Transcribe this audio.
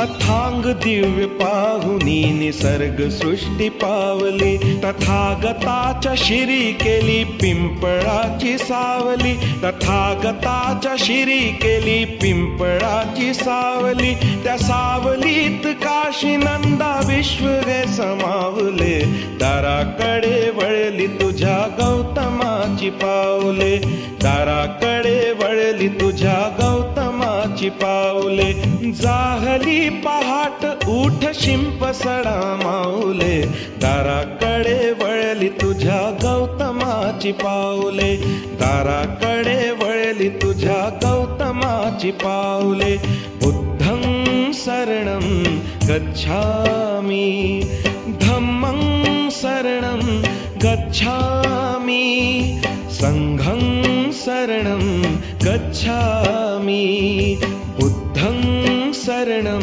अथांग दिव्य पाहुनी निसर्ग सृष्टी पावली, तथागताच्या शिरी केली पिंपळाची सावली, तथागताच्या शिरी केली पिंपळाची सावली, त्या सावलीत काशी नंदा विश्व गे समावले, दाराकडे वळली तुझ्या गौतमाची पावले, दाराकडे वळली तुझ्या गौतमाची पावले, जाहली पहाट उठ शिंप सडा माऊले, दाराकडे वळली तुझ्या गौतमाची पावले, दाराकडे वळली तुझ्या गौतमाची पावले, बुद्धं शरणं गच्छामि, धम्मं शरणं गच्छामि, संघं शरणं गच्छामि, बुद्धं शरणं